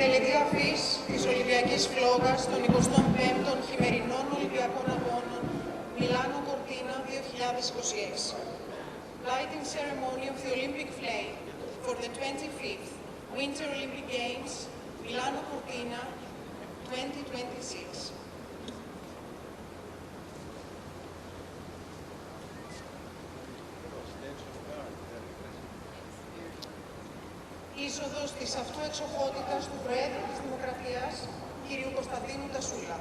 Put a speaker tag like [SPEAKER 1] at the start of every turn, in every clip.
[SPEAKER 1] τελετή αφής της Ολυμπιακής Φλόγας των 25ων χειμερινών Ολυμπιακών Αγώνων Μιλάνο Κορτίνα 2026. Lighting ceremony of the Olympic flame for the 25th Winter Olympic Games Milano Cortina 2026. Είσοδος της αυτού εξοχότητας του Προέδρου της Δημοκρατίας, κ. Κωνσταντίνου Τασούλα.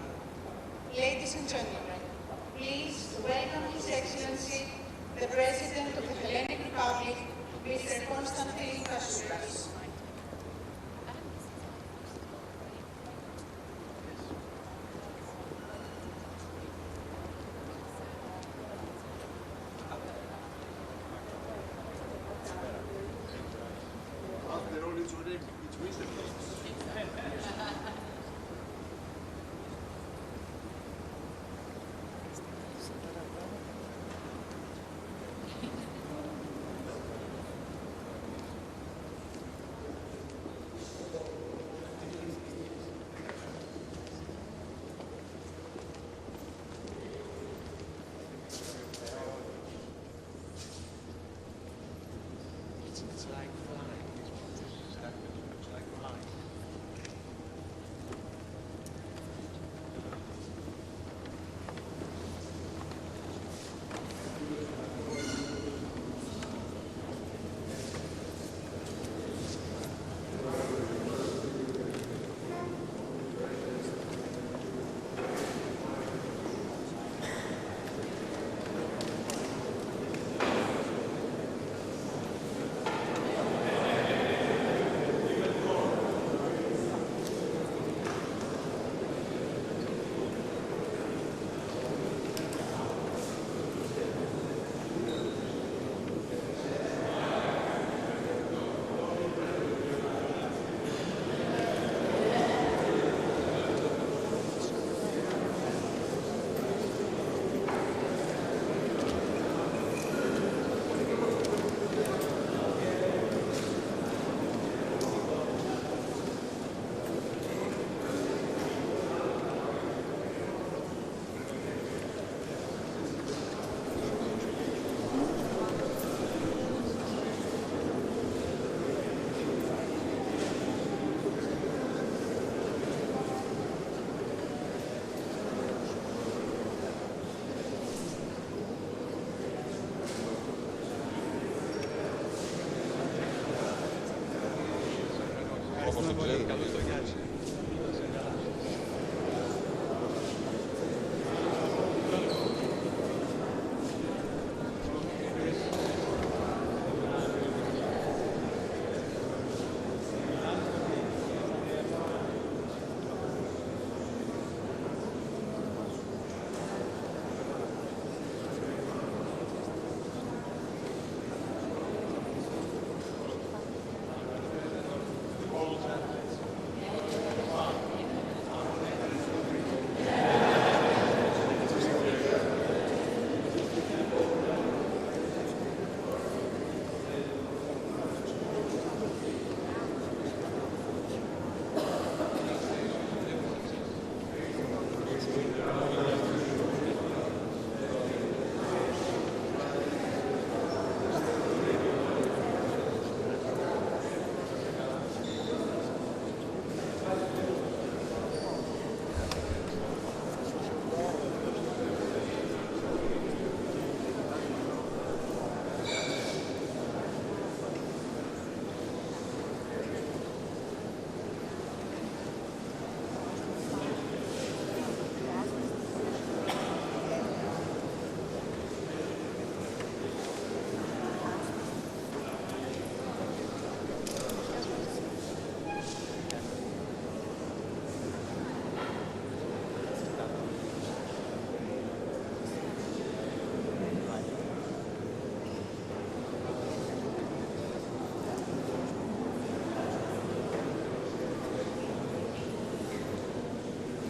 [SPEAKER 1] Ladies and gentlemen, please welcome His Excellency, the President of the Hellenic Republic, Mr. Konstantin Tasoulas.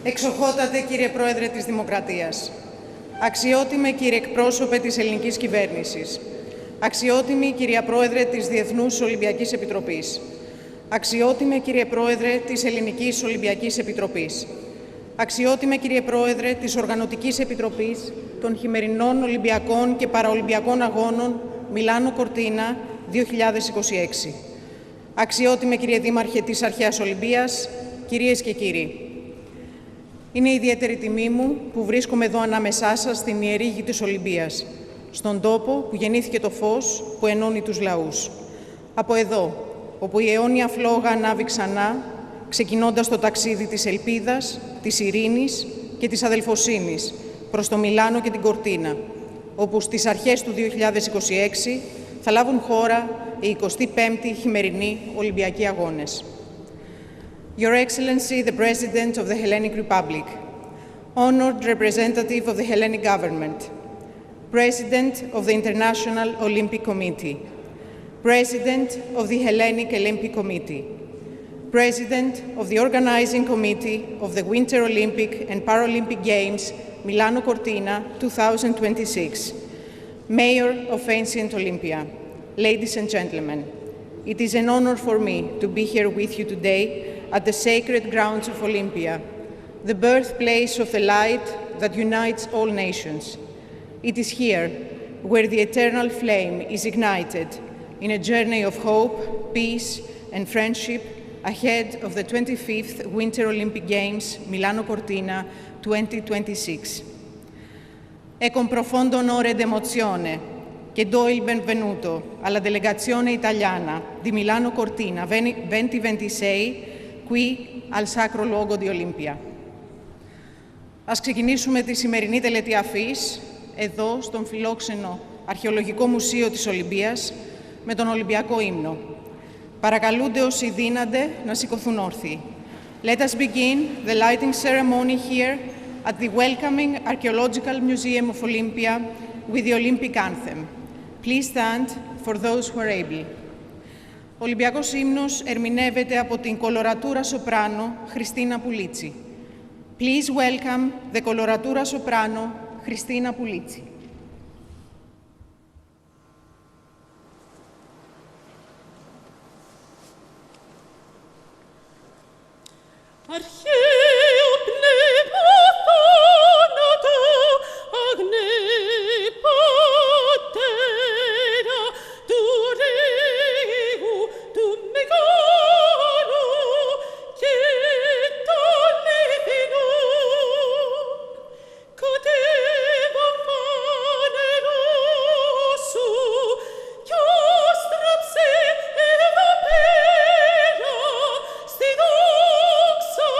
[SPEAKER 1] Εξοχότατε κύριε Πρόεδρε της Δημοκρατίας, αξιότιμε κύριε εκπρόσωπε της ελληνικής κυβέρνησης, αξιότιμη κυρία Πρόεδρε της Διεθνούς Ολυμπιακής Επιτροπής, Αξιότιμε κύριε Πρόεδρε της Ελληνικής Ολυμπιακής Επιτροπής. Αξιότιμε κύριε Πρόεδρε της Οργανωτικής Επιτροπής των χειμερινών Ολυμπιακών και Παραολυμπιακών Αγώνων Μιλάνο Κορτίνα 2026. Αξιότιμε κύριε Δήμαρχε της Αρχαίας Ολυμπίας, κυρίες και κύριοι. Είναι ιδιαίτερη τιμή μου που βρίσκομαι εδώ ανάμεσά σας στην ιερή γη της Ολυμπίας, στον τόπο που γεννήθηκε το φως που ενώνει τους λαούς. Από εδώ, όπου η αιώνια φλόγα ανάβει ξανά, ξεκινώντας το ταξίδι της ελπίδας, της ειρήνης και της αδελφοσύνης προς το Μιλάνο και την Κορτίνα, όπου στις αρχές του 2026 θα λάβουν χώρα οι 25η χειμερινοί Ολυμπιακοί Αγώνες. Your Excellency, the President of the Hellenic Republic, honored representative of the Hellenic government, President of the International Olympic Committee, President of the Hellenic Olympic Committee, President of the Organizing Committee of the Winter Olympic and Paralympic Games Milano Cortina 2026, Mayor of Ancient Olympia, ladies and gentlemen, it is an honor for me to be here with you today at the sacred grounds of Olympia, the birthplace of the light that unites all nations. It is here where the eternal flame is ignited in a journey of hope, peace, and friendship ahead of the 25th Winter Olympic Games Milano Cortina 2026. È con profondo onore ed emozione che do il benvenuto alla delegazione italiana di Milano Cortina 2026 qui al Sacro Luogo di Olimpia. Ας ξεκινήσουμε τη σημερινή τελετή αφής εδώ στον φιλόξενο Αρχαιολογικό Μουσείο της Ολυμπίας με τον Ολυμπιακό ύμνο. Παρακαλούνται όσοι δύνανται να σηκωθούν όρθιοι. Let us begin the lighting ceremony here at the welcoming Archaeological Museum of Olympia with the Olympic anthem. Please stand for those who are able. Ο Ολυμπιακός ύμνος ερμηνεύεται από την κολορατούρα σοπράνο Χριστίνα Πουλίτσι. Please welcome the κολορατούρα σοπράνο Χριστίνα Πουλίτσι.
[SPEAKER 2] Αρχαίο πνεύμα θάνατο, αγνέ πατέρα του Ρήγου του Μεγάλου και των ηθινών, κατέβα φανερό σου κι όστραψε εδώ πέρα στη δόξα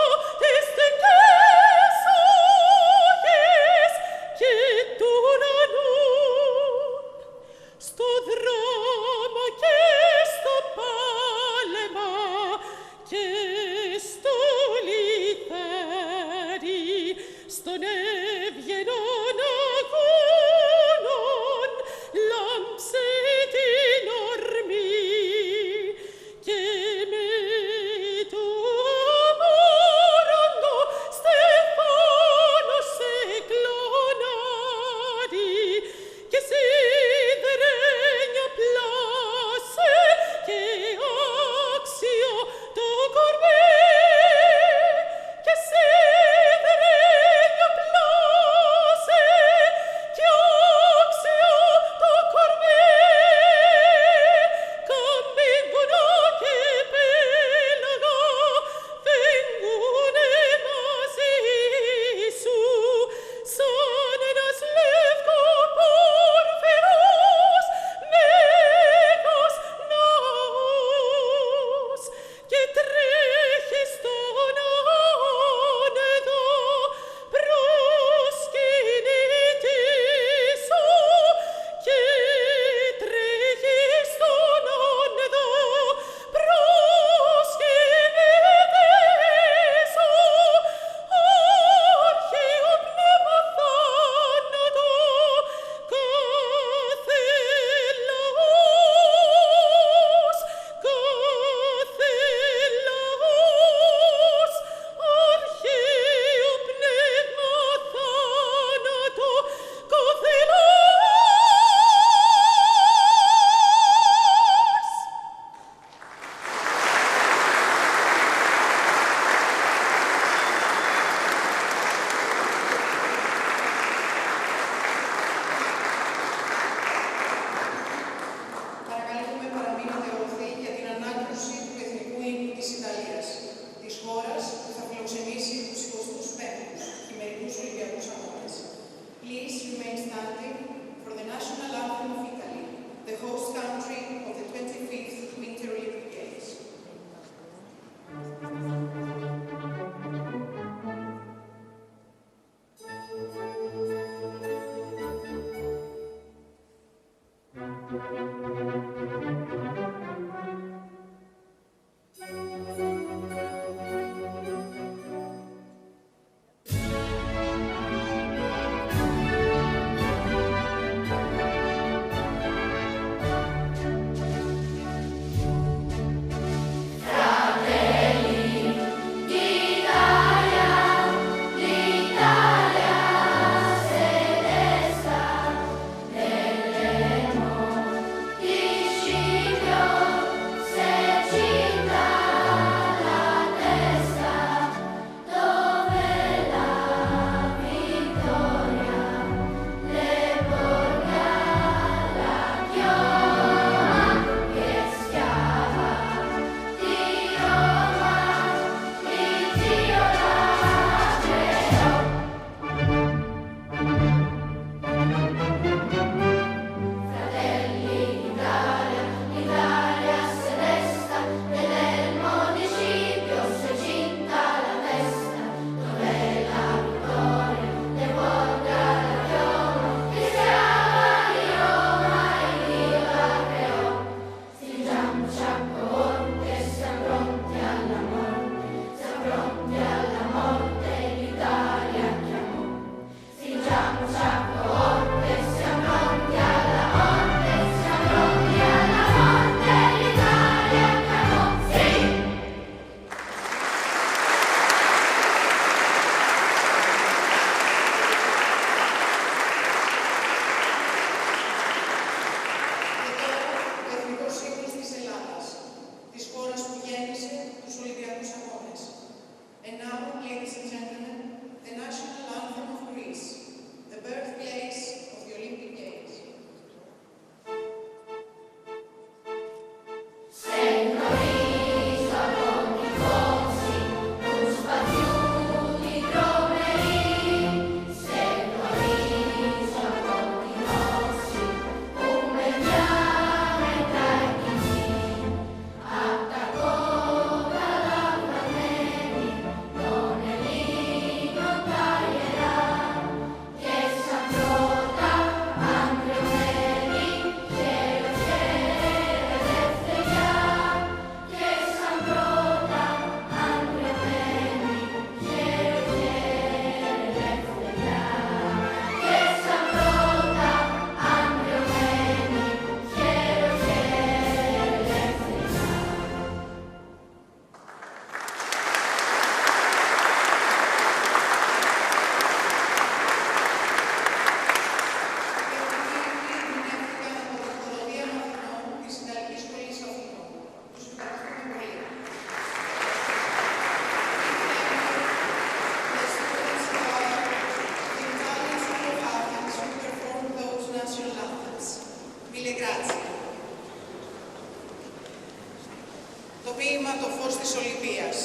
[SPEAKER 1] Το ποίημα «Το φως της Ολυμπίας»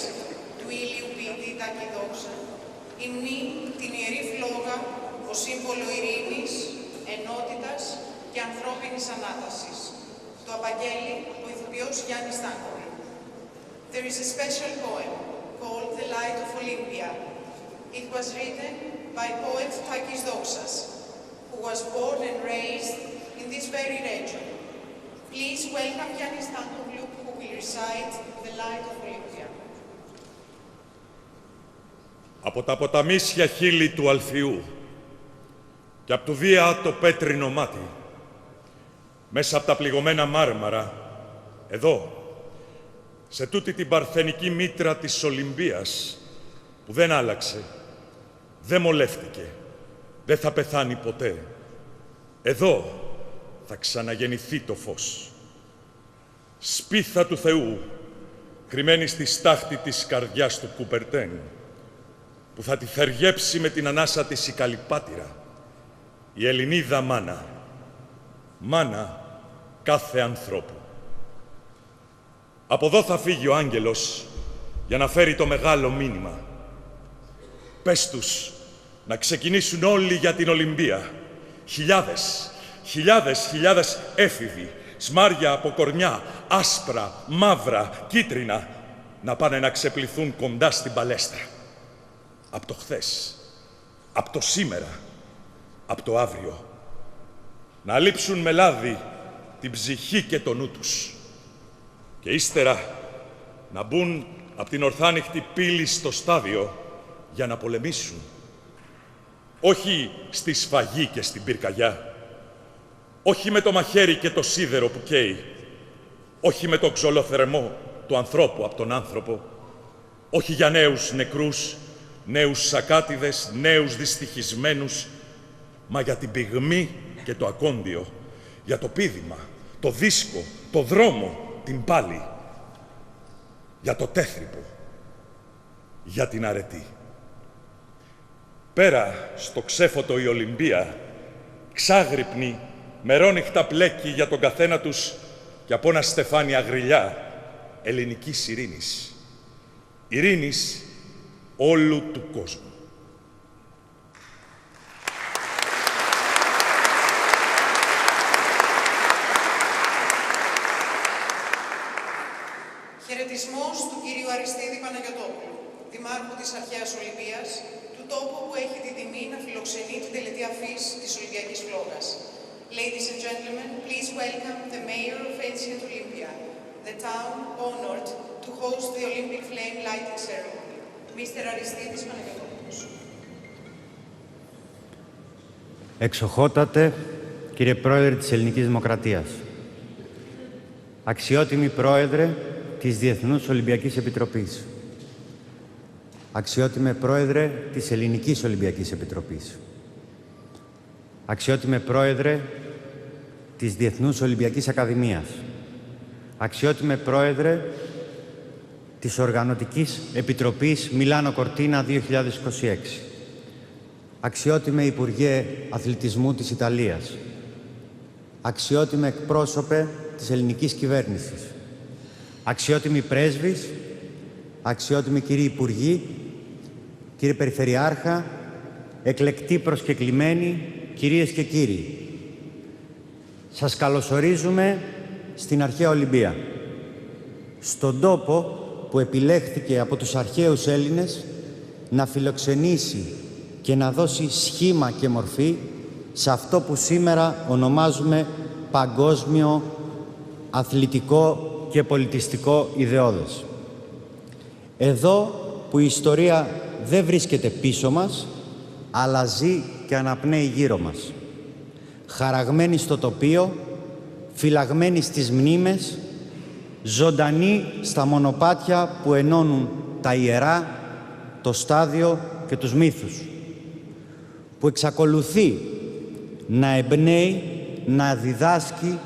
[SPEAKER 1] του ήλιου ποιητή Τάκη Δόξα υμνεί την ιερή φλόγα ως σύμβολο ειρήνης, ενότητας και ανθρώπινης ανάτασης. Το απαγγέλει ο ηθοποιός Γιάννης Στάνκοβη. There is a special poem called The Light of Olympia. It was written by poet Takis Doxas, who was born and raised in this very region. Please welcome Giannis Stankoglou, who will recite The Light of Olympia.
[SPEAKER 3] Από τα ποταμίσια χείλη του Αλφιού και από του Δία το πέτρινο μάτι, μέσα από τα πληγωμένα μάρμαρα, εδώ, σε τούτη την παρθενική μήτρα της Ολυμπίας, που δεν άλλαξε, δεν μολεύτηκε, δεν θα πεθάνει ποτέ. Εδώ θα ξαναγεννηθεί το φως. Σπίθα του Θεού, κρυμμένη στη στάχτη της καρδιάς του Κουπερτέν, που θα τη θεργέψει με την ανάσα της η καλυπάτηρα, η Ελληνίδα μάνα, μάνα κάθε ανθρώπου. Από εδώ θα φύγει ο άγγελος για να φέρει το μεγάλο μήνυμα. Πες τους να ξεκινήσουν όλοι για την Ολυμπία. Χιλιάδες, χιλιάδες, χιλιάδες έφηβοι, σμάρια από κορμιά, άσπρα, μαύρα, κίτρινα, να πάνε να ξεπληθούν κοντά στην παλέστρα. Απ' το χθες, απ' το σήμερα, απ' το αύριο. Να λείψουν με λάδι την ψυχή και το νου τους. Και ύστερα να μπουν από την ορθάνυχτη πύλη στο στάδιο για να πολεμήσουν. Όχι στη σφαγή και στην πυρκαγιά. Όχι με το μαχαίρι και το σίδερο που καίει. Όχι με το ξολοθερμό του ανθρώπου από τον άνθρωπο. Όχι για νέους νεκρούς, νέους σακάτιδες, νέους δυστυχισμένους, μα για την πυγμή και το ακόντιο, για το πήδημα, το δίσκο, το δρόμο, την πάλη, για το τέθρυπο, για την αρετή. Πέρα στο ξέφωτο η Ολυμπία, ξάγρυπνη, μερόνυχτα πλέκει για τον καθένα τους και από ένα στεφάνι αγριλιά ελληνικής ειρήνης. Ειρήνης όλου του κόσμου.
[SPEAKER 1] Χαιρετισμός του κυρίου Αριστίδη Παναγιωτόπουλου, Δημάρχου της Αρχαίας Ολυμπίας, του τόπου που έχει τη τιμή να φιλοξενεί την τελετή αφής της Ολυμπιακής Φλόγας. Ladies and gentlemen, please welcome the Mayor of Ancient Olympia, the town honored to host the Olympic flame lighting ceremony, Mr. Aristidis Panagiotou.
[SPEAKER 4] Εξοχότατε, κύριε Πρόεδρε της Ελληνικής Δημοκρατίας, αξιότιμη Πρόεδρε της Διεθνούς Ολυμπιακής Επιτροπής, αξιότιμε Πρόεδρε της Ελληνικής Ολυμπιακής Επιτροπής, αξιότιμε Πρόεδρε της Διεθνούς Ολυμπιακής Ακαδημίας, αξιότιμε Πρόεδρε της Οργανωτικής Επιτροπής Μιλάνο Κορτίνα 2026, αξιότιμε Υπουργέ Αθλητισμού της Ιταλίας, αξιότιμε εκπρόσωπε της ελληνικής κυβέρνησης, αξιότιμοι πρέσβεις, αξιότιμοι κύριοι Υπουργοί, κύριε Περιφερειάρχα, εκλεκτοί προσκεκλημένοι, κυρίες και κύριοι. Σας καλωσορίζουμε στην Αρχαία Ολυμπία, στον τόπο που επιλέχθηκε από τους αρχαίους Έλληνες να φιλοξενήσει και να δώσει σχήμα και μορφή σε αυτό που σήμερα ονομάζουμε παγκόσμιο αθλητικό και πολιτιστικό ιδεώδες. Εδώ που η ιστορία δεν βρίσκεται πίσω μας, αλλά ζει και αναπνέει γύρω μας. Χαραγμένη στο τοπίο, φυλαγμένη στις μνήμες, ζωντανή στα μονοπάτια που ενώνουν τα ιερά, το στάδιο και τους μύθους, που εξακολουθεί να εμπνέει, να διδάσκει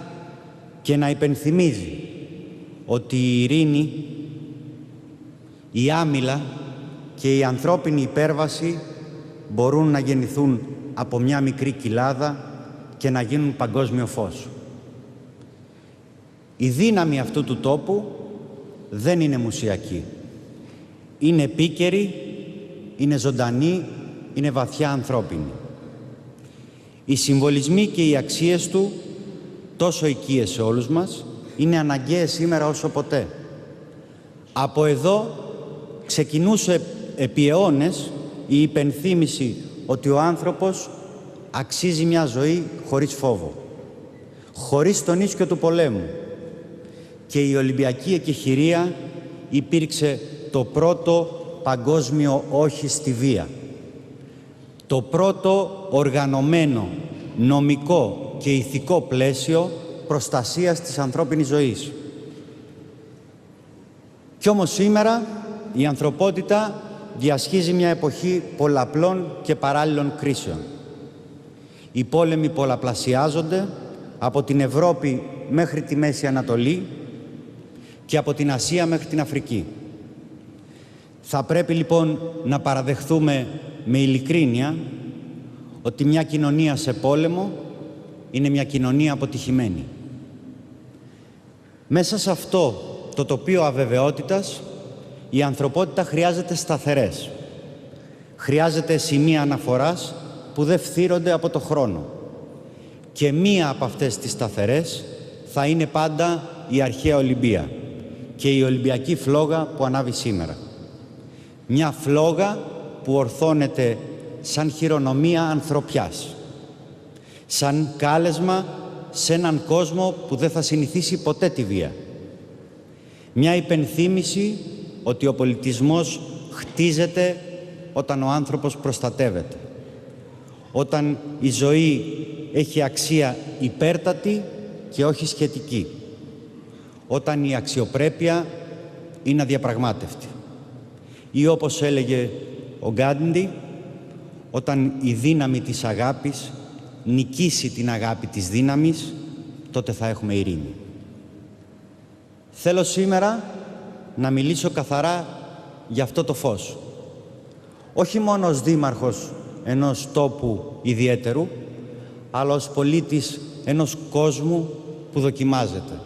[SPEAKER 4] και να υπενθυμίζει ότι η ειρήνη, η άμυλα και η ανθρώπινη υπέρβαση μπορούν να γεννηθούν από μια μικρή κοιλάδα και να γίνουν παγκόσμιο φως. Η δύναμη αυτού του τόπου δεν είναι μουσιακή. Είναι επίκαιρη, είναι ζωντανή, είναι βαθιά ανθρώπινη. Οι συμβολισμοί και οι αξίες του, τόσο οικείες σε όλους μας, είναι αναγκαίες σήμερα όσο ποτέ. Από εδώ ξεκινούσε επί αιώνες η υπενθύμηση ότι ο άνθρωπος αξίζει μια ζωή χωρίς φόβο, χωρίς τον ίσκιο του πολέμου. Και η Ολυμπιακή εκεχηρία υπήρξε το πρώτο παγκόσμιο όχι στη βία. Το πρώτο οργανωμένο, νομικό και ηθικό πλαίσιο προστασίας της ανθρώπινης ζωής. Κι όμως σήμερα η ανθρωπότητα διασχίζει μια εποχή πολλαπλών και παράλληλων κρίσεων. Οι πόλεμοι πολλαπλασιάζονται από την Ευρώπη μέχρι τη Μέση Ανατολή και από την Ασία μέχρι την Αφρική. Θα πρέπει λοιπόν να παραδεχθούμε με ειλικρίνεια ότι μια κοινωνία σε πόλεμο είναι μια κοινωνία αποτυχημένη. Μέσα σε αυτό το τοπίο αβεβαιότητας, η ανθρωπότητα χρειάζεται σταθερές. Χρειάζεται σημεία αναφοράς που δεν φθύρονται από το χρόνο. Και μία από αυτές τις σταθερές θα είναι πάντα η Αρχαία Ολυμπία και η Ολυμπιακή φλόγα που ανάβει σήμερα. Μια φλόγα που ορθώνεται σαν χειρονομία ανθρωπιάς, σαν κάλεσμα σε έναν κόσμο που δεν θα συνηθίσει ποτέ τη βία. Μια υπενθύμηση ότι ο πολιτισμός χτίζεται όταν ο άνθρωπος προστατεύεται. Όταν η ζωή έχει αξία υπέρτατη και όχι σχετική. Όταν η αξιοπρέπεια είναι αδιαπραγμάτευτη. Ή όπως έλεγε ο Γκάντι, όταν η δύναμη της αγάπης νικήσει την αγάπη της δύναμης, τότε θα έχουμε ειρήνη. Θέλω σήμερα να μιλήσω καθαρά για αυτό το φως. Όχι μόνο ως δήμαρχος ενός τόπου ιδιαίτερου, αλλά ως πολίτης ενός κόσμου που δοκιμάζεται.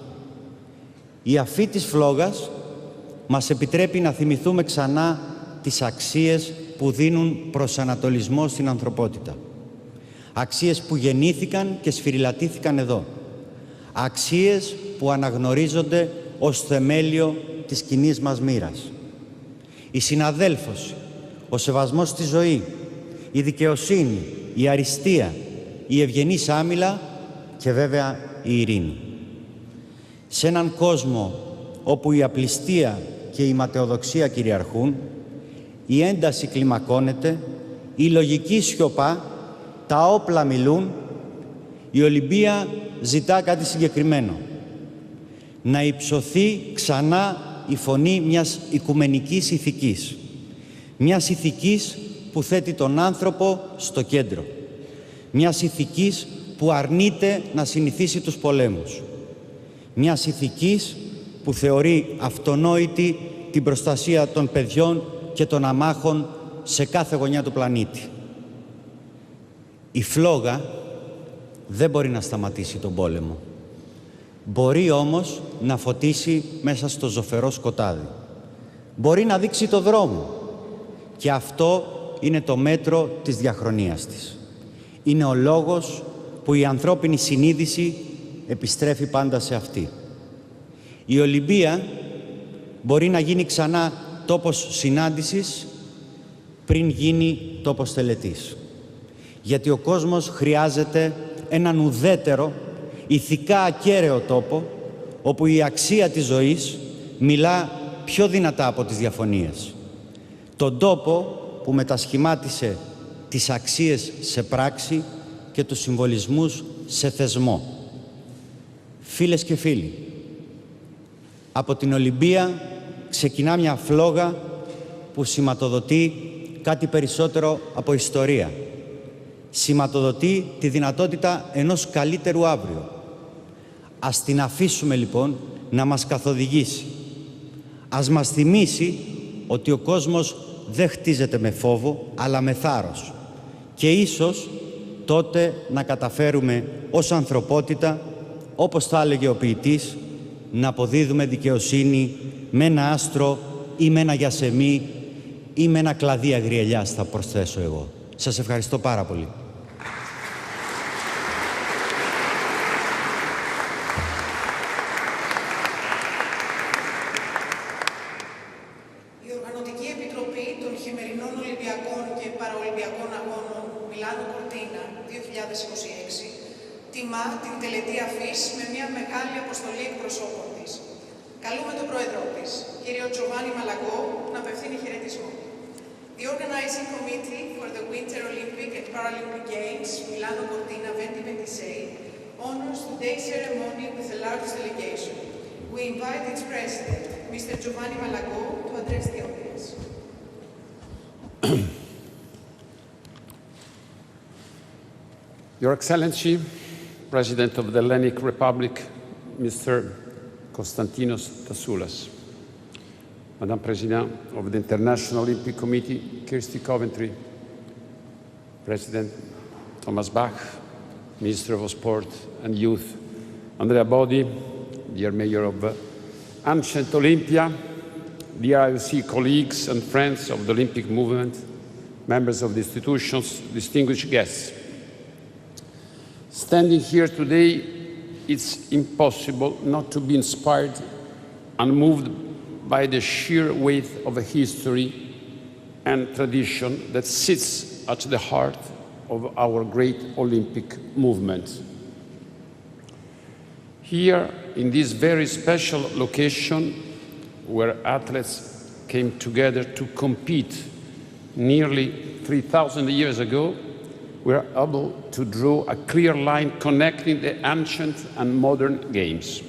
[SPEAKER 4] Η αφή της φλόγας μας επιτρέπει να θυμηθούμε ξανά τις αξίες που δίνουν προσανατολισμό στην ανθρωπότητα. Αξίες που γεννήθηκαν και σφυριλατήθηκαν εδώ. Αξίες που αναγνωρίζονται ως θεμέλιο της κοινής μας μοίρας. Η συναδέλφωση, ο σεβασμός στη ζωή, η δικαιοσύνη, η αριστεία, η ευγενής άμυλα και βέβαια η ειρήνη. Σε έναν κόσμο όπου η απληστία και η ματαιοδοξία κυριαρχούν, η ένταση κλιμακώνεται, η λογική σιωπά, τα όπλα μιλούν, η Ολυμπία ζητά κάτι συγκεκριμένο. Να υψωθεί ξανά η φωνή μιας οικουμενικής ηθικής. Μιας ηθικής που θέτει τον άνθρωπο στο κέντρο. Μιας ηθικής που αρνείται να συνηθίσει τους πολέμους. Μιας ηθικής που θεωρεί αυτονόητη την προστασία των παιδιών και των αμάχων σε κάθε γωνιά του πλανήτη. Η φλόγα δεν μπορεί να σταματήσει τον πόλεμο. Μπορεί όμως να φωτίσει μέσα στο ζωφερό σκοτάδι. Μπορεί να δείξει το δρόμο. Και αυτό είναι το μέτρο της διαχρονίας της. Είναι ο λόγος που η ανθρώπινη συνείδηση επιστρέφει πάντα σε αυτή. Η Ολυμπία μπορεί να γίνει ξανά τόπος συνάντησης πριν γίνει τόπος τελετής. Γιατί ο κόσμος χρειάζεται έναν ουδέτερο, ηθικά ακέραιο τόπο, όπου η αξία της ζωής μιλά πιο δυνατά από τις διαφωνίες. Τον τόπο που μετασχημάτισε τις αξίες σε πράξη και τους συμβολισμούς σε θεσμό. Φίλες και φίλοι, από την Ολυμπία ξεκινά μια φλόγα που σηματοδοτεί κάτι περισσότερο από ιστορία. Σηματοδοτεί τη δυνατότητα ενός καλύτερου αύριο. Ας την αφήσουμε λοιπόν να μας καθοδηγήσει. Ας μας θυμίσει ότι ο κόσμος δεν χτίζεται με φόβο, αλλά με θάρρος. Και ίσως τότε να καταφέρουμε ως ανθρωπότητα, όπως θα έλεγε ο ποιητής, να αποδίδουμε δικαιοσύνη με ένα άστρο ή με ένα γιασεμί ή με ένα κλαδί αγριελιάς, θα προσθέσω εγώ. Σας ευχαριστώ πάρα πολύ.
[SPEAKER 1] Η Οργανωτική Επιτροπή των Χειμερινών Ολυμπιακών και Παραολυμπιακών Αγώνων Μιλάνο Κορτίνα 2026 τιμά την τελετή αφής με μια μεγάλη αποστολή εκπροσώπων της. Καλούμε τον πρόεδρό της, κύριο Τζοβάνι Μαλαγκό, να απευθύνει χαιρετισμό. The Organizing Committee for the Winter Olympic and Paralympic Games Milano Cortina 2026 honors today's ceremony with a large delegation. We invite its president, Mr. Giovanni Malago, to address the audience.
[SPEAKER 5] Your Excellency, President of the Hellenic Republic, Mr. Konstantinos Tassoulas, Madame President of the International Olympic Committee, Kirsty Coventry, President Thomas Bach, Minister of Sport and Youth, Andrea Bodi, dear Mayor of Ancient Olympia, dear IOC colleagues and friends of the Olympic movement, members of the institutions, distinguished guests. Standing here today, it's impossible not to be inspired and moved by the sheer weight of a history and tradition that sits at the heart of our great Olympic movement. Here, in this very special location, where athletes came together to compete nearly 3,000 years ago, we are able to draw a clear line connecting the ancient and modern games.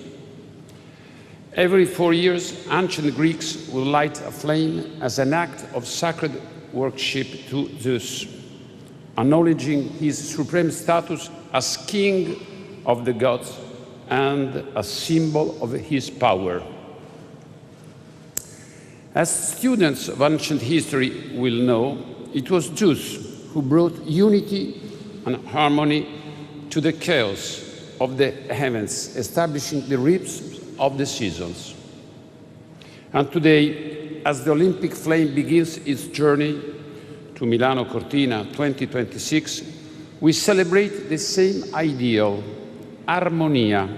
[SPEAKER 5] Every 4 years, ancient Greeks will light a flame as an act of sacred worship to Zeus, acknowledging his supreme status as king of the gods and a symbol of his power. As students of ancient history will know, it was Zeus who brought unity and harmony to the chaos of the heavens, establishing the rhythms of the seasons. And today, as the Olympic flame begins its journey to Milano Cortina 2026, we celebrate the same ideal, armonia,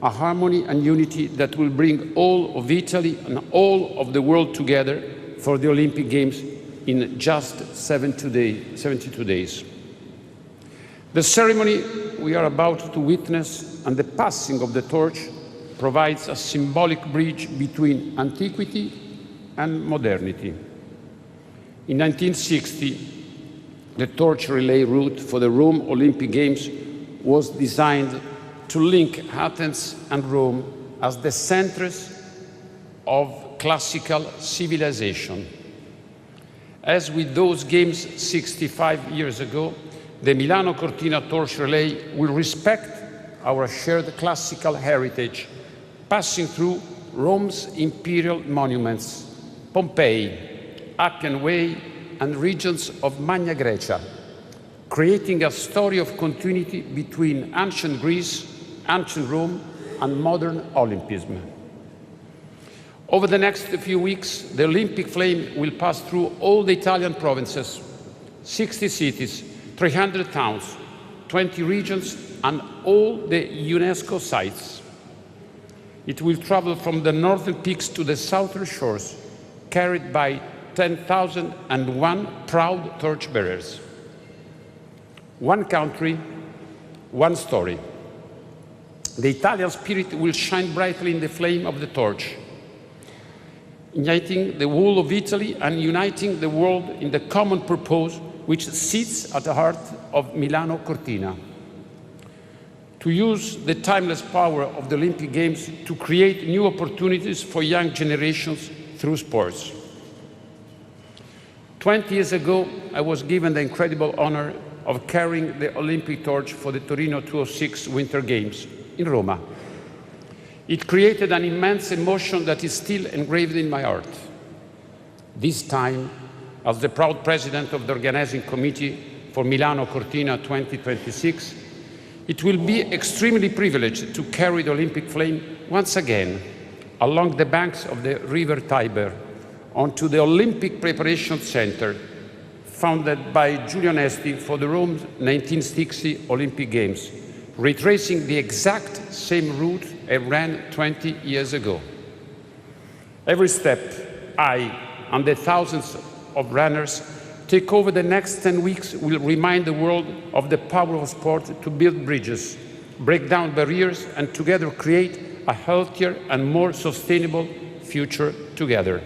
[SPEAKER 5] a harmony and unity that will bring all of Italy and all of the world together for the Olympic Games in just 72 days. The ceremony we are about to witness and the passing of the torch provides a symbolic bridge between antiquity and modernity. In 1960, the torch relay route for the Rome Olympic Games was designed to link Athens and Rome as the centers of classical civilization. As with those games 65 years ago, the Milano Cortina torch relay will respect our shared classical heritage, passing through Rome's imperial monuments, Pompeii, Appian Way, and regions of Magna Graecia, creating a story of continuity between ancient Greece, ancient Rome, and modern Olympism. Over the next few weeks, the Olympic flame will pass through all the Italian provinces, 60 cities, 300 towns, 20 regions, and all the UNESCO sites. It will travel from the northern peaks to the southern shores, carried by 10,001 proud torchbearers. One country, one story. The Italian spirit will shine brightly in the flame of the torch, igniting the whole of Italy and uniting the world in the common purpose which sits at the heart of Milano Cortina. To use the timeless power of the Olympic Games to create new opportunities for young generations through sports. 20 years ago, I was given the incredible honor of carrying the Olympic torch for the Torino 2006 Winter Games in Roma. It created an immense emotion that is still engraved in my heart. This time, as the proud president of the organizing committee for Milano Cortina 2026, it will be extremely privileged to carry the Olympic flame once again along the banks of the River Tiber onto the Olympic Preparation Center, founded by Giulio Nesti for the Rome 1960 Olympic Games, retracing the exact same route I ran 20 years ago. Every step I and the thousands of runners take over the next 10 weeks will remind the world of the power of sport to build bridges, break down barriers, and together create a healthier and more sustainable future together.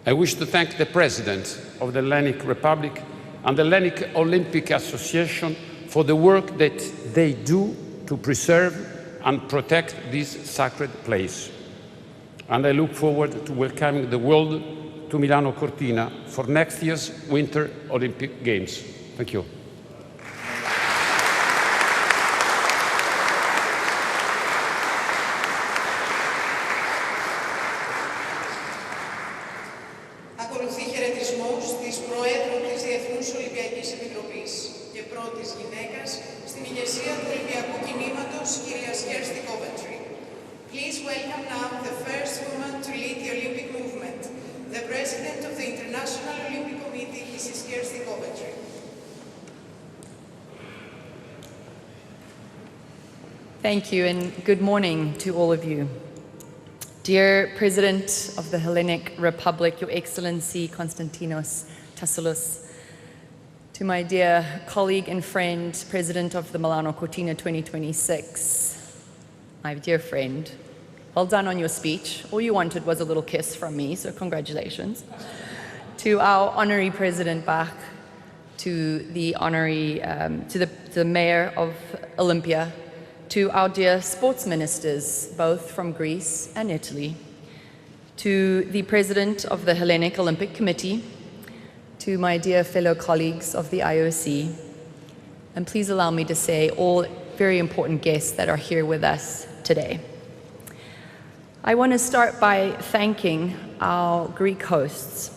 [SPEAKER 5] I wish to thank the President of the Hellenic Republic and the Hellenic Olympic Association for the work that they do to preserve and protect this sacred place. And I look forward to welcoming the world to Milano Cortina for next year's Winter Olympic Games. Thank you.
[SPEAKER 1] Ακολουθεί χαιρετισμός της Προέδρου της Διεθνούς Ολυμπιακής Επιτροπής και πρώτης γυναίκας στην ηγεσία του Ολυμπιακού Κινήματος, κυρίας Kirsty Coventry. Please welcome now the first woman to lead the Olympic movement, the President of the International Olympic Committee, Mrs. Kirsty Coventry.
[SPEAKER 6] Thank you, and good morning to all of you. Dear President of the Hellenic Republic, Your Excellency Konstantinos Tassoulas, to my dear colleague and friend, President of the Milano Cortina 2026, my dear friend. Well done on your speech. All you wanted was a little kiss from me, so congratulations. To our honorary President Bach, to the honorary, to the Mayor of Olympia, to our dear sports ministers, both from Greece and Italy, to the President of the Hellenic Olympic Committee, to my dear fellow colleagues of the IOC, and please allow me to say all very important guests that are here with us today. I want to start by thanking our Greek hosts.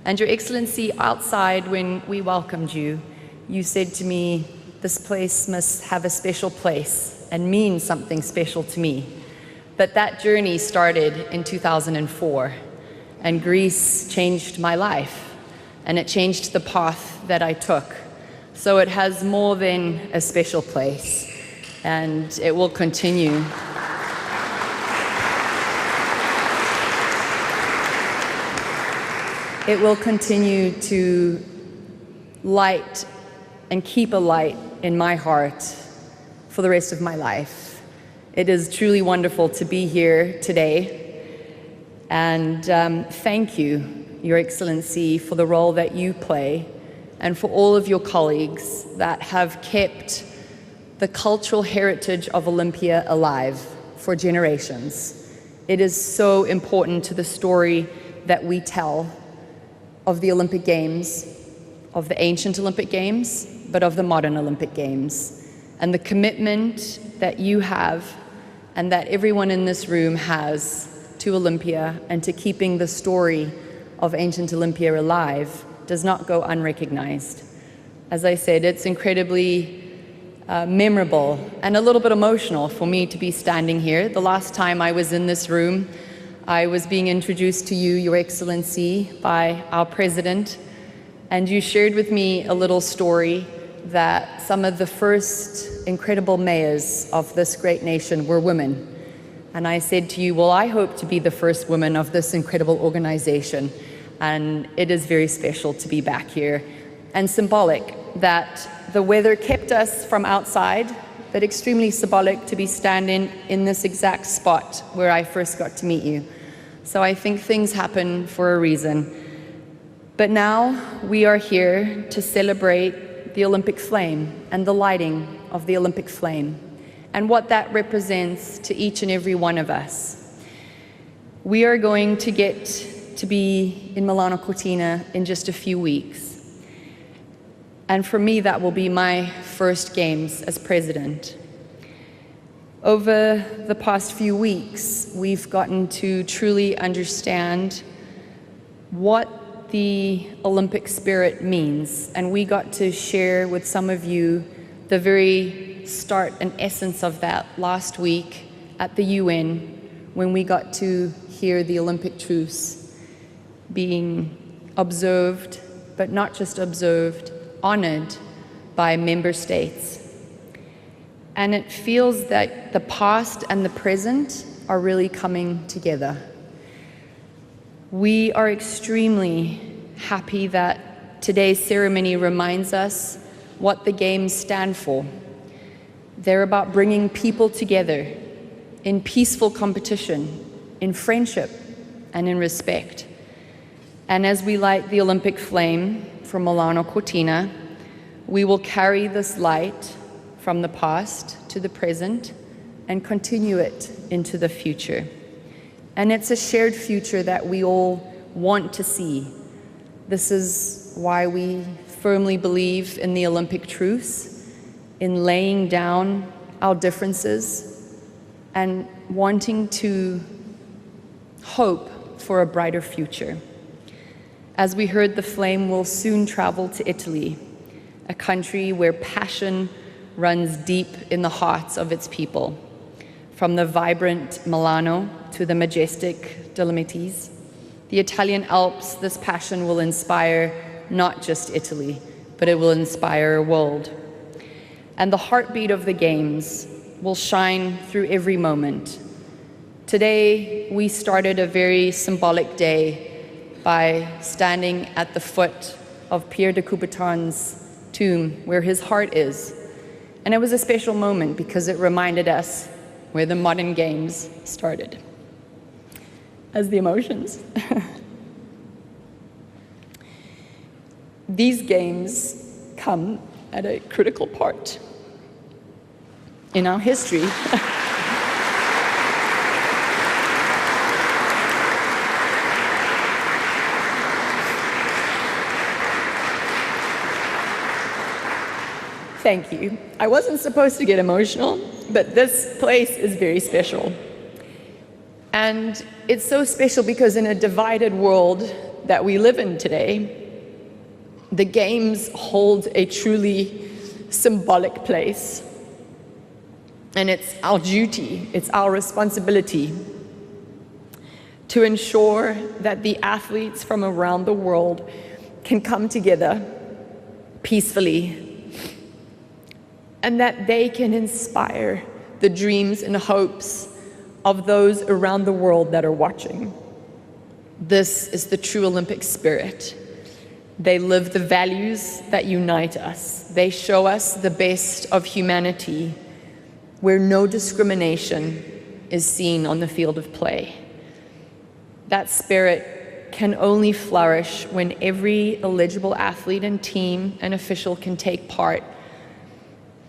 [SPEAKER 6] And Your Excellency, outside when we welcomed you, you said to me, this place must have a special place and mean something special to me. But that journey started in 2004, and Greece changed my life, and it changed the path that I took. So it has more than a special place, and it will continue. It will continue to light and keep a light in my heart for the rest of my life. It is truly wonderful to be here today. And thank you, Your Excellency, for the role that you play and for all of your colleagues that have kept the cultural heritage of Olympia alive for generations. It is so important to the story that we tell of the Olympic Games, of the ancient Olympic Games, but of the modern Olympic Games. And the commitment that you have and that everyone in this room has to Olympia and to keeping the story of ancient Olympia alive does not go unrecognized. As I said, it's incredibly memorable and a little bit emotional for me to be standing here. The last time I was in this room, I was being introduced to you, Your Excellency, by our president, and you shared with me a little story that some of the first incredible mayors of this great nation were women. And I said to you, well, I hope to be the first woman of this incredible organization, and it is very special to be back here, and symbolic that the weather kept us from outside, but extremely symbolic to be standing in this exact spot where I first got to meet you. So I think things happen for a reason. But now we are here to celebrate the Olympic flame and the lighting of the Olympic flame and what that represents to each and every one of us. We are going to get to be in Milano Cortina in just a few weeks. And for me, that will be my first games as president. Over the past few weeks, we've gotten to truly understand what the Olympic spirit means, and we got to share with some of you the very start and essence of that last week at the UN when we got to hear the Olympic truce being observed, but not just observed, honored by member states. And it feels that the past and the present are really coming together. We are extremely happy that today's ceremony reminds us what the Games stand for. They're about bringing people together in peaceful competition, in friendship, and in respect. And as we light the Olympic flame from Milano Cortina, we will carry this light from the past to the present and continue it into the future. And it's a shared future that we all want to see. This is why we firmly believe in the Olympic truce, in laying down our differences and wanting to hope for a brighter future. As we heard, the flame will soon travel to Italy, a country where passion runs deep in the hearts of its people. From the vibrant Milano to the majestic Dolomites, the Italian Alps, this passion will inspire not just Italy, but it will inspire a world. And the heartbeat of the Games will shine through every moment. Today, we started a very symbolic day by standing at the foot of Pierre de Coubertin's tomb, where his heart is. And it was a special moment because it reminded us where the modern games started. As the emotions. These games come at a critical part in our history. Thank you. I wasn't supposed to get emotional, but this place is very special. And it's so special because in a divided world that we live in today, the games hold a truly symbolic place. And it's our duty, it's our responsibility to ensure that the athletes from around the world can come together peacefully and that they can inspire the dreams and hopes of those around the world that are watching. This is the true Olympic spirit. They live the values that unite us. They show us the best of humanity, where no discrimination is seen on the field of play. That spirit can only flourish when every eligible athlete and team and official can take part.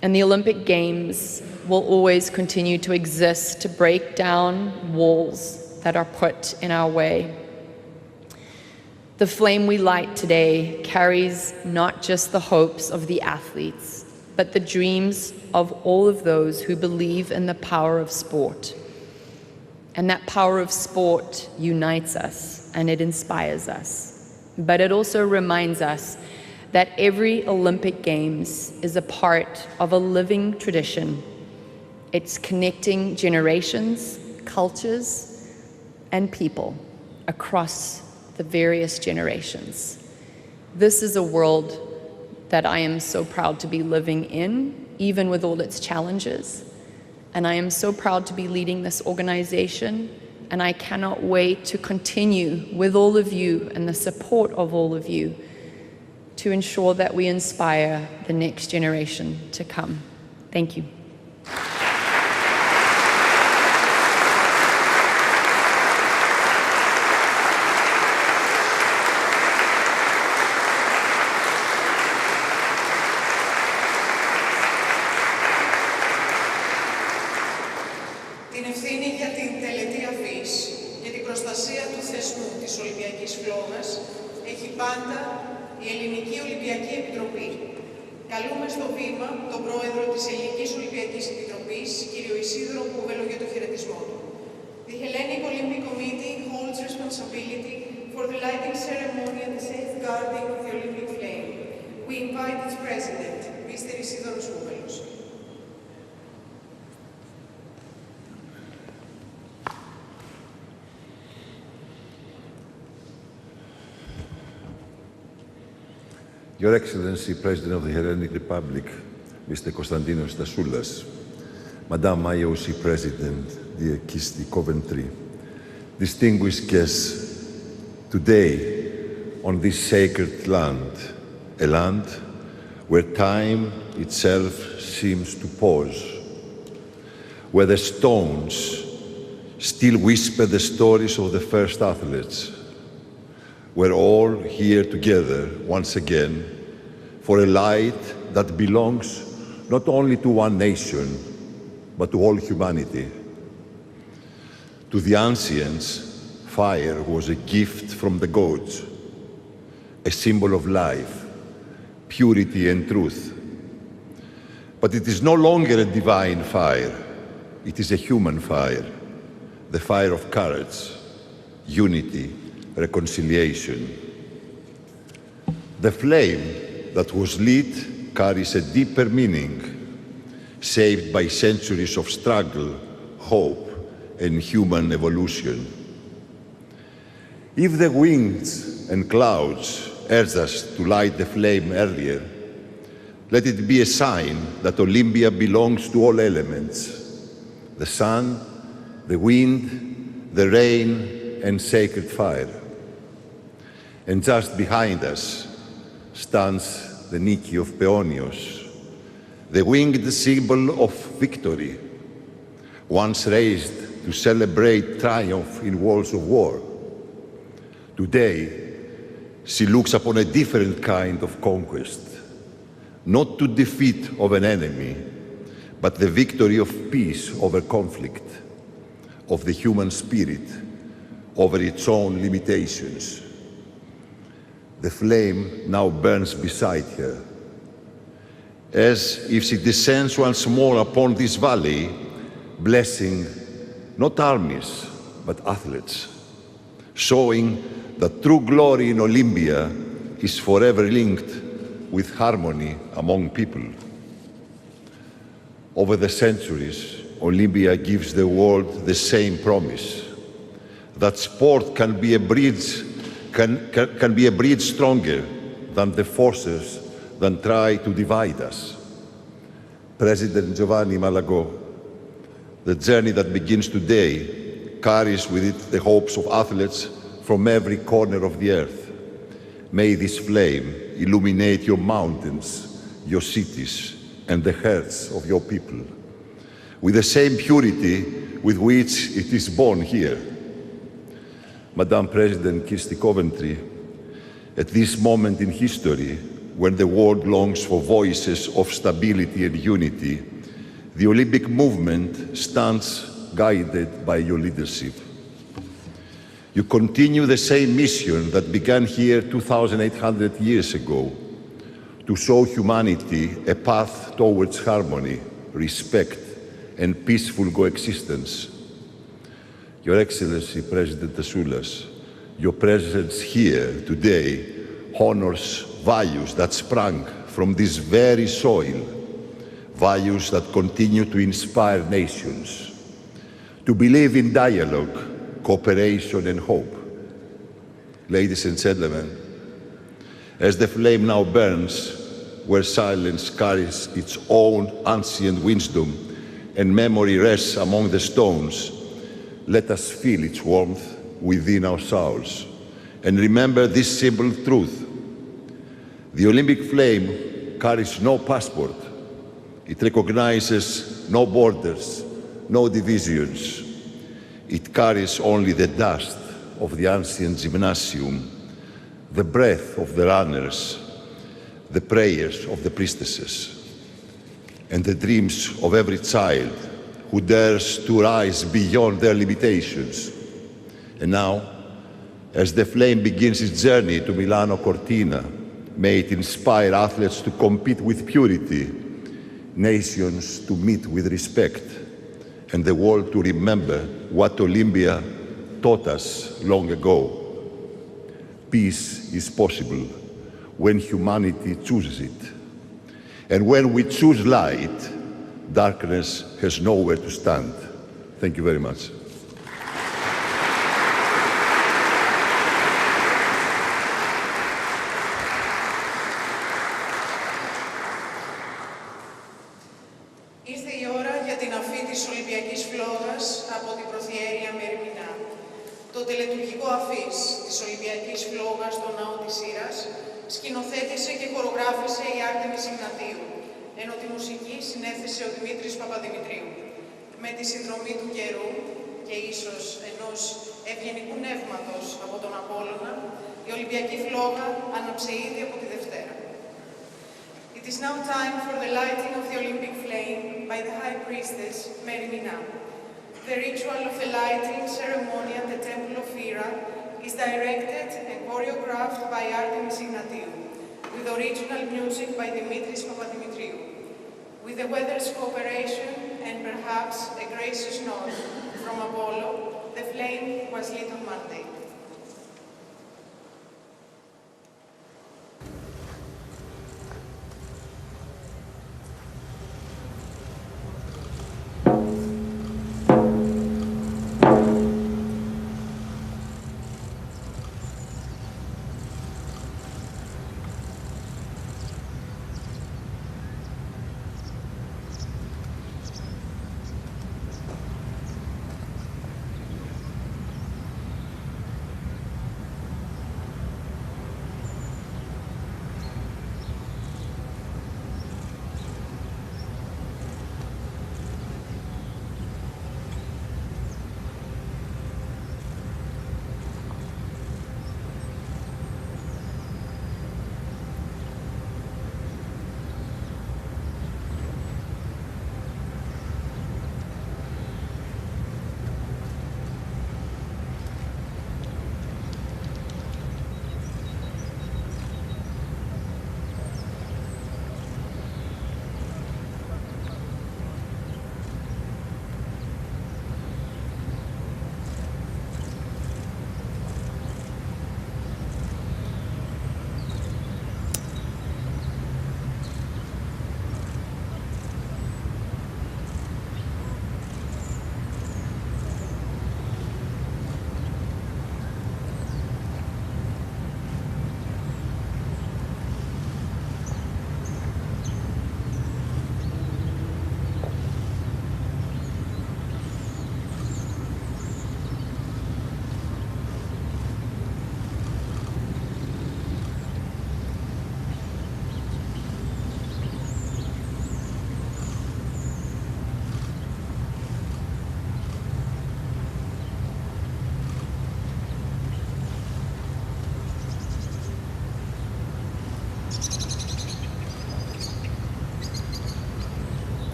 [SPEAKER 6] And the Olympic Games will always continue to exist to break down walls that are put in our way. The flame we light today carries not just the hopes of the athletes, but the dreams of all of those who believe in the power of sport. And that power of sport unites us and it inspires us. But it also reminds us that every Olympic Games is a part of a living tradition. It's connecting generations, cultures, and people across the various generations. This is a world that I am so proud to be living in, even with all its challenges. And I am so proud to be leading this organization, and I cannot wait to continue with all of you and the support of all of you to ensure that we inspire the next generation to come. Thank you.
[SPEAKER 1] Την ευθύνη για την τελετή αφής, για την προστασία του θεσμού της Ολυμπιακής Φλόγας, έχει πάντα η Ελληνική Ολυμπιακή Επιτροπή. Καλούμε στο βήμα τον πρόεδρο της Ελληνικής Ολυμπιακής Επιτροπής, κύριο Ισίδωρο Κούβελο, για το χαιρετισμό του. The Hellenic Olympic Committee holds responsibility for the lighting ceremony and the safeguarding of the Olympic flame. We invite its president, Mr. Isídoros Kouvelos.
[SPEAKER 7] Your Excellency, President of the Hellenic Republic, Mr. Konstantinos Tassoulas, Madam IOC President, dear Kirsty Coventry, distinguished guests, today on this sacred land, a land where time itself seems to pause, where the stones still whisper the stories of the first athletes, we're all here together once again for a light that belongs not only to one nation, but to all humanity. To the ancients, fire was a gift from the gods, a symbol of life, purity and truth. But it is no longer a divine fire, it is a human fire, the fire of courage, unity, reconciliation. The flame that was lit carries a deeper meaning, shaped by centuries of struggle, hope, and human evolution. If the winds and clouds urge us to light the flame earlier, let it be a sign that Olympia belongs to all elements: the sun, the wind, the rain, and sacred fire. And just behind us stands the Nike of Peonios, the winged symbol of victory, once raised to celebrate triumph in wars of war. Today, she looks upon a different kind of conquest, not to defeat of an enemy, but the victory of peace over conflict, of the human spirit over its own limitations. The flame now burns beside her, as if she descends once more upon this valley, blessing not armies, but athletes, showing that true glory in Olympia is forever linked with harmony among people. Over the centuries, Olympia gives the world the same promise, that sport can be a bridge stronger than the forces that try to divide us. President Giovanni Malagò, the journey that begins today carries with it the hopes of athletes from every corner of the earth. May this flame illuminate your mountains, your cities, and the hearts of your people, with the same purity with which it is born here. Madam President Kirsti Coventry, at this moment in history, when the world longs for voices of stability and unity, the Olympic movement stands guided by your leadership. You continue the same mission that began here 2,800 years ago, to show humanity a path towards harmony, respect, and peaceful coexistence. Your Excellency, President Tassoulas, your presence here today honors values that sprang from this very soil, values that continue to inspire nations, to believe in dialogue, cooperation, and hope. Ladies and gentlemen, as the flame now burns, where silence carries its own ancient wisdom and memory rests among the stones, let us feel its warmth within our souls and remember this simple truth. The Olympic flame carries no passport. It recognizes no borders, no divisions. It carries only the dust of the ancient gymnasium, the breath of the runners, the prayers of the priestesses, and the dreams of every child who dares to rise beyond their limitations. And now, as the flame begins its journey to Milano Cortina, may it inspire athletes to compete with purity, nations to meet with respect, and the world to remember what Olympia taught us long ago. Peace is possible when humanity chooses it. And when we choose light, darkness has nowhere to stand. Thank you very much.
[SPEAKER 1] Ήρθε η ώρα για την αφή της Ολυμπιακής φλόγας από την Προθιέρεια Μερμηνά. Το τελετουργικό αφής της Ολυμπιακής φλόγας στο ναό της Ήρας σκηνοθέτησε και χορογράφησε η Άρτεμις Ιγνατίου, ενώ τη μουσική συνέθεσε ο Δημήτρης Παπαδημητρίου. Με τη συνδρομή του καιρού και ίσως ενός ευγενικού νεύματος από τον Απόλλωνα, η Ολυμπιακή φλόγα άναψε ήδη από τη Δευτέρα. It is now time for the lighting of the Olympic flame by the High Priestess Mary Mina. The ritual of the lighting ceremony at the Temple of Hera is directed and choreographed by Artemis Ignatiu, with original music by Dimitris Papadimitriou. With the weather's cooperation and perhaps a gracious nod from Apollo, the flame was lit on Monday.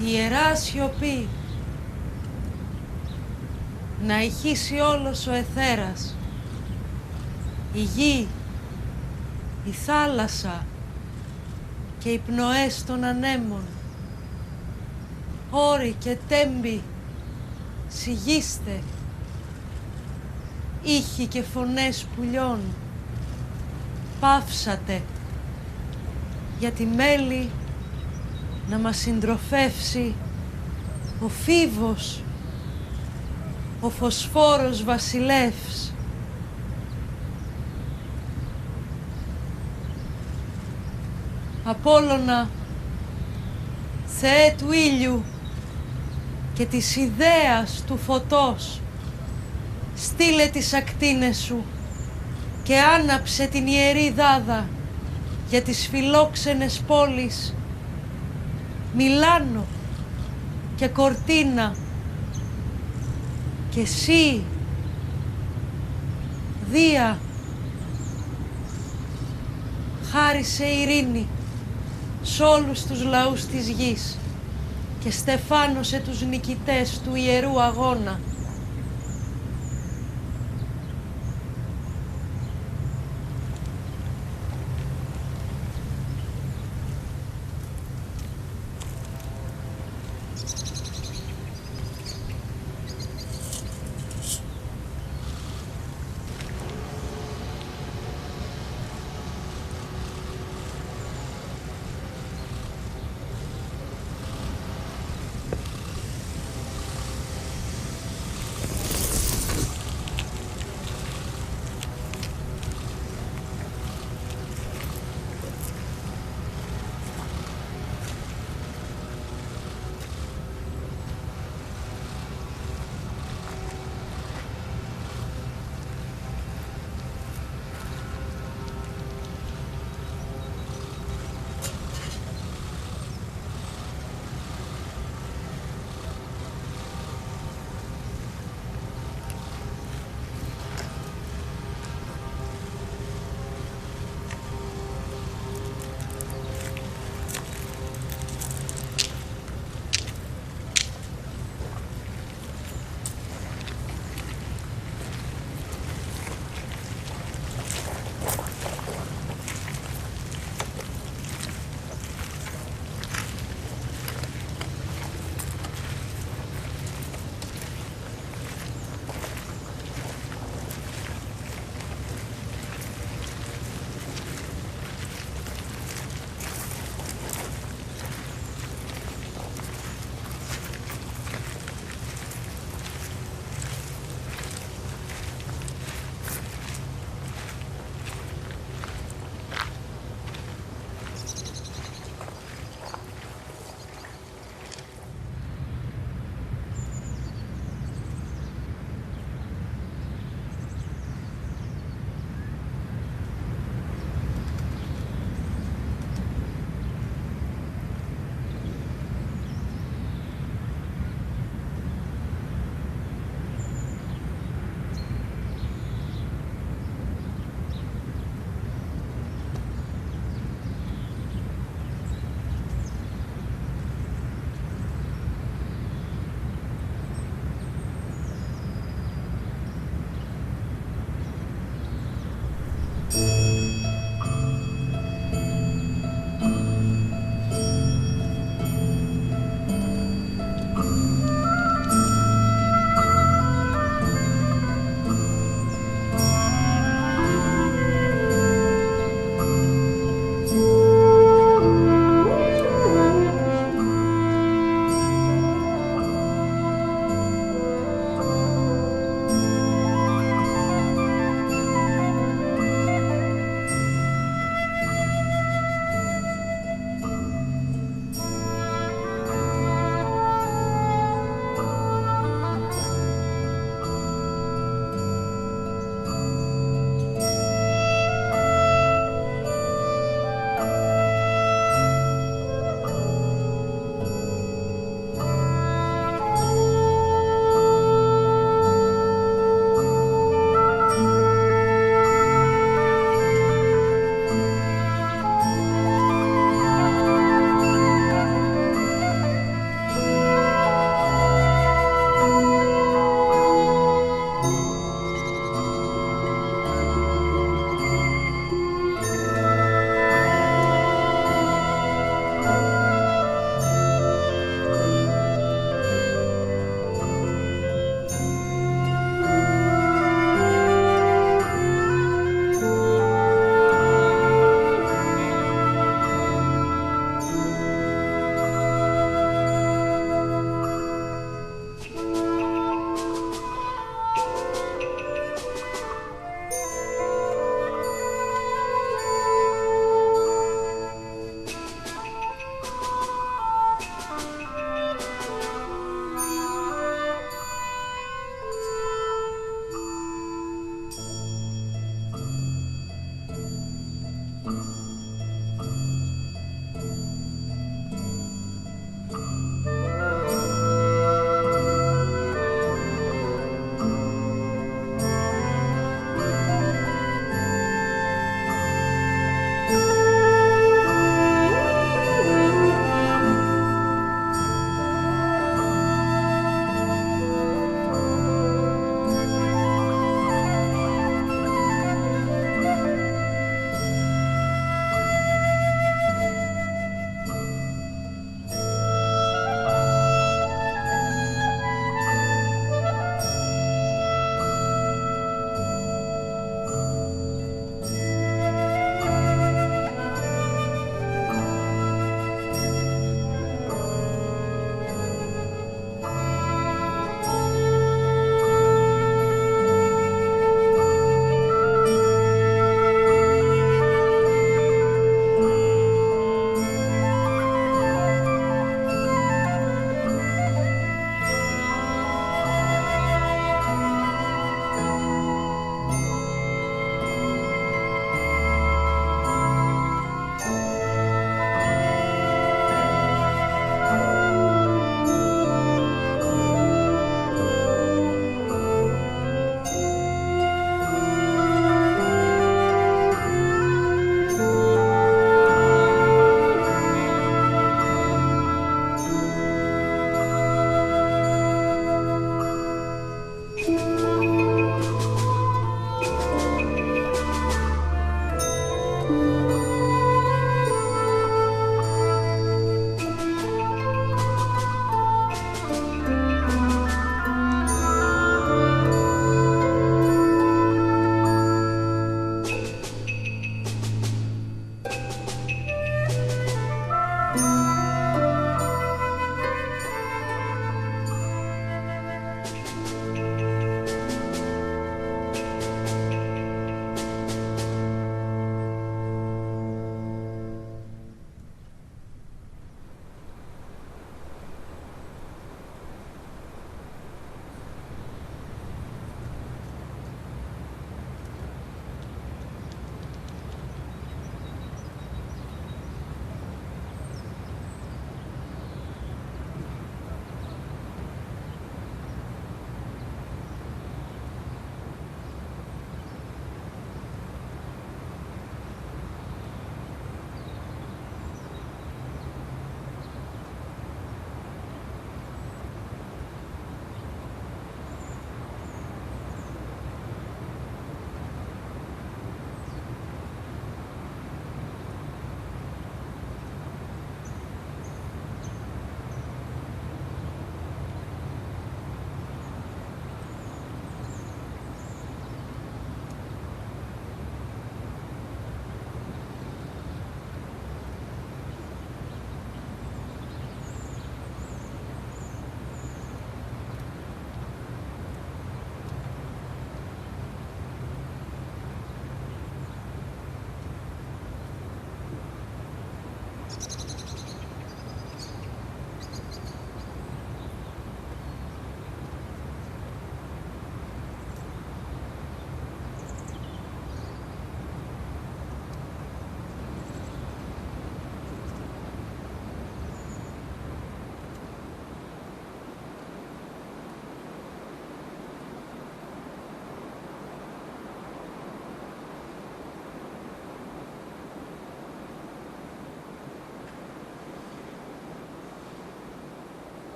[SPEAKER 8] η Ιερά Σιωπή, να ηχήσει όλος ο αιθέρας, η γη, η θάλασσα και οι πνοές των ανέμων, όροι και τέμποι, σιγήστε, ήχοι και φωνές πουλιών, παύσατε, για τη μέλη να μας συντροφεύσει ο φίβος, ο φωσφόρος βασιλεύς. Απόλλωνα, Θεέ του ήλιου και της ιδέας του φωτός, στείλε τις ακτίνες σου και άναψε την ιερή δάδα για τις φιλόξενες πόλεις Μιλάνο και Κορτίνα, και εσύ, Δία, χάρισε ειρήνη σ' όλους τους λαούς της γης και στεφάνωσε τους νικητές του ιερού αγώνα.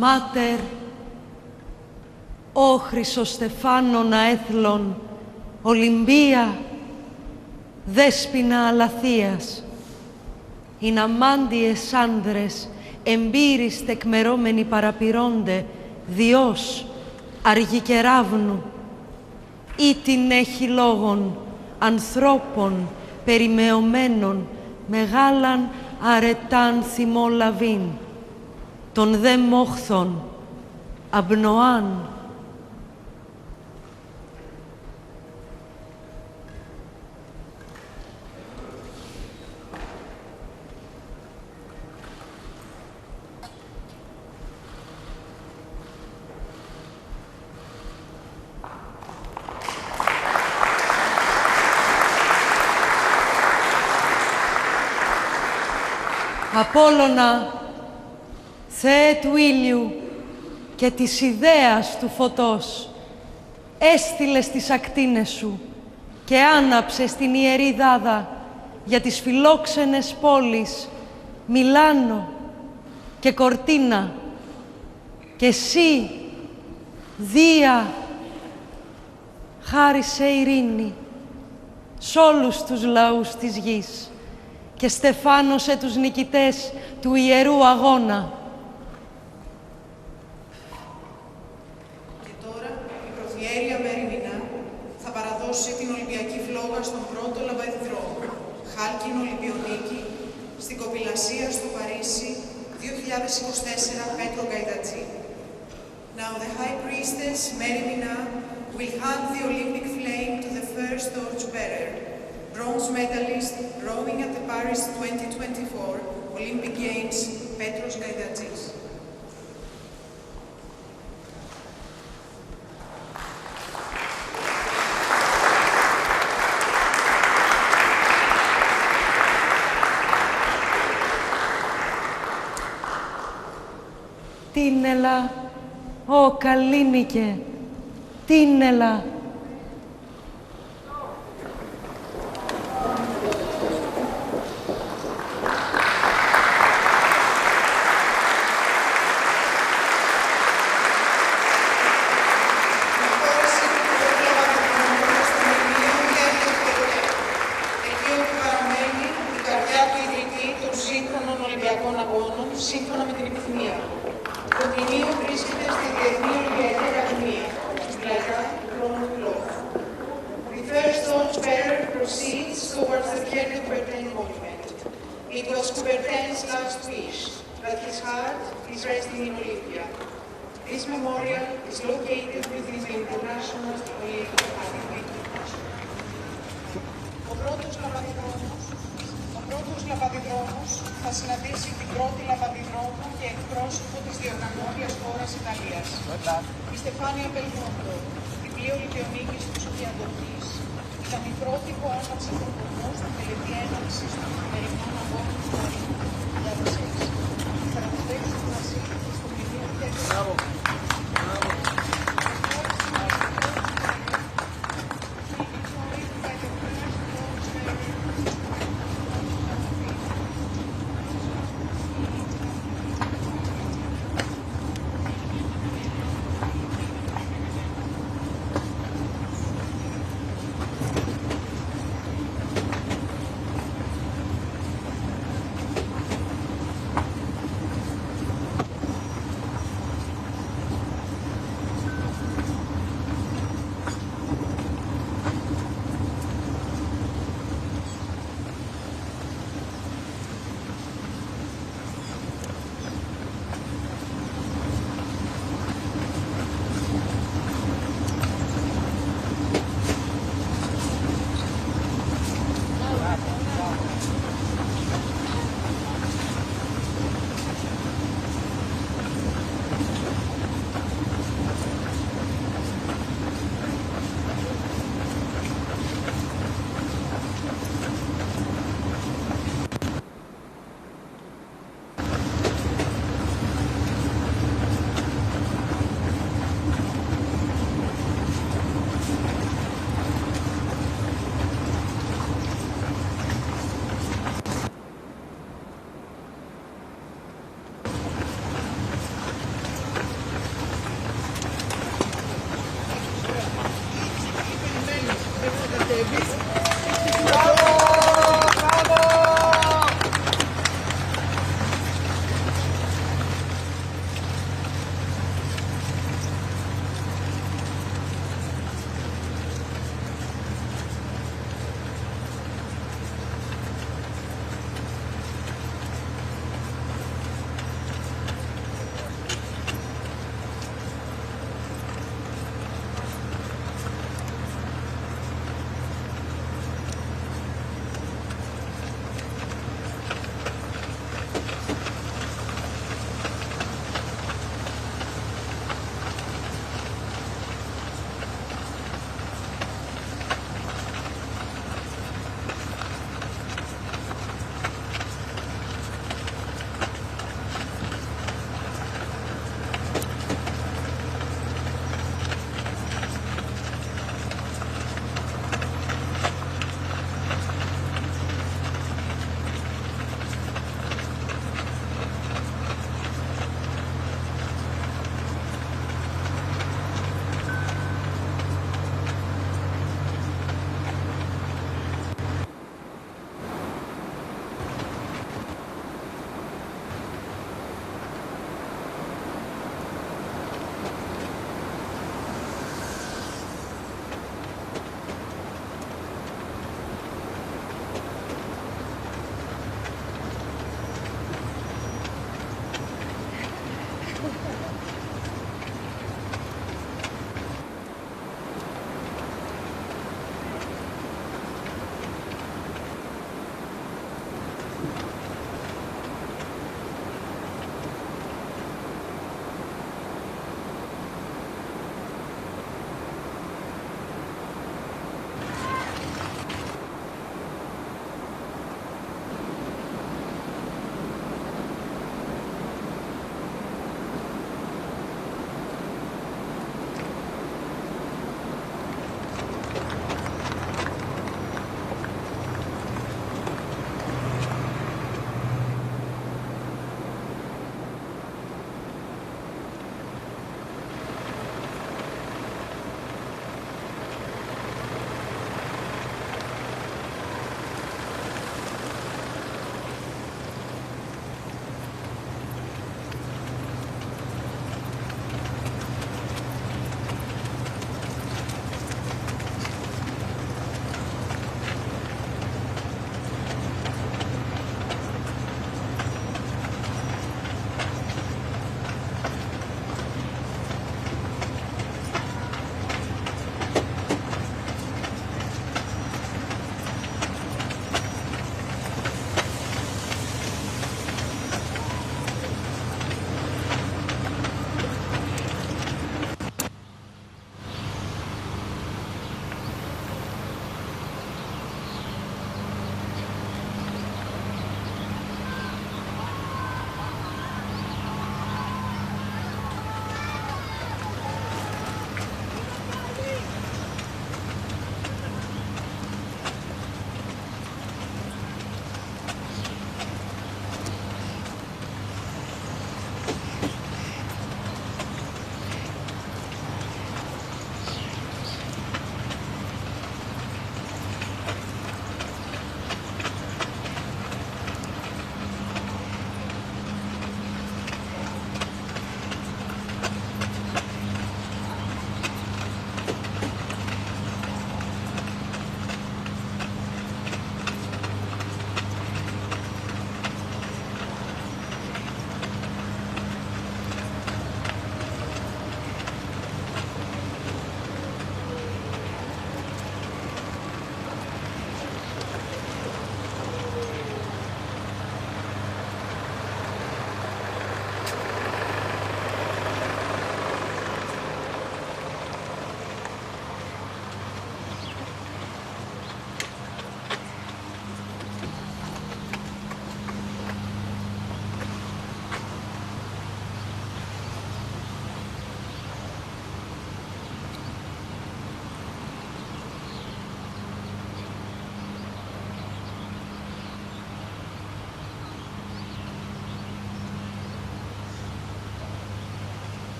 [SPEAKER 8] Mater, ο Χρυσοστεφάνων αέθλον, Ολυμπία, δέσποινα αλαθείας, ειν αμάντιες άνδρες, εμπείρις τεκμερώμενοι παραπηρώνται, Διός, αργικεράβνου, ή την έχει λόγων, ανθρώπων, περιμεωμένων, μεγάλαν αρετάν θυμό λαβήν, των δε μόχθων, απνοάν. Απόλλωνα, Θεέ του ήλιου και της ιδέας του φωτός, έστειλες τις ακτίνες σου και άναψες την ιερή δάδα για τις φιλόξενες πόλεις Μιλάνο και Κορτίνα, και εσύ, Δία, χάρισε ειρήνη σ' όλους τους λαούς της γης και στεφάνωσε τους νικητές του ιερού αγώνα.
[SPEAKER 1] Και τώρα η Πρωθιέρεια Μεριμινά θα παραδώσει την Ολυμπιακή φλόγα στον πρώτο λαμπαδιδρόμο, χάλκινο Ολυμπιονίκη, στην Κοπηλασία στο Παρίσι, 2024, Πέτρο Γκαϊτατζή. Now the High Priestess Merimina will hand the Olympic flame to the first torchbearer, bronze medalist rowing at the Paris 2024 Olympic Games, Petros Gaidatsis.
[SPEAKER 8] Τίνελα, ω Καλίνικε, τίνελα.
[SPEAKER 1] Σύμφωνα με την επιθυμία. Το μνημείο βρίσκεται στη Διεθνή Ολυμπιακή Ακαδημία, στην πλατιά του χρόνου του λόγου. The first torchbearer proceeds towards the Pierre de Coubertin monument. It was Coubertin's last wish that his heart is resting in Olympia. This memorial is located within the International Olympic Academy. Ο πρώτος λαμπαδιδρόμος θα συναντήσει την πρώτη λαμπαδιδρόμο και εκπρόσωπο της διοργανώντριας χώρας Ιταλίας. Η Στεφάνια Μπελμόντο, βιβλίο Ολυμπιονίκης του Σοφιαντορκής, ήταν η πρώτη που άναψε τον κορμό στην τελετή έναρξης των χειμερινών αγώνων του Παρίσι 2006. Θα αναφέρει στην Βασίλικη στο μνημείο Τέχνη.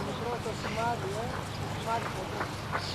[SPEAKER 9] Το πρώτο σημάδι, σημάδι φωτός.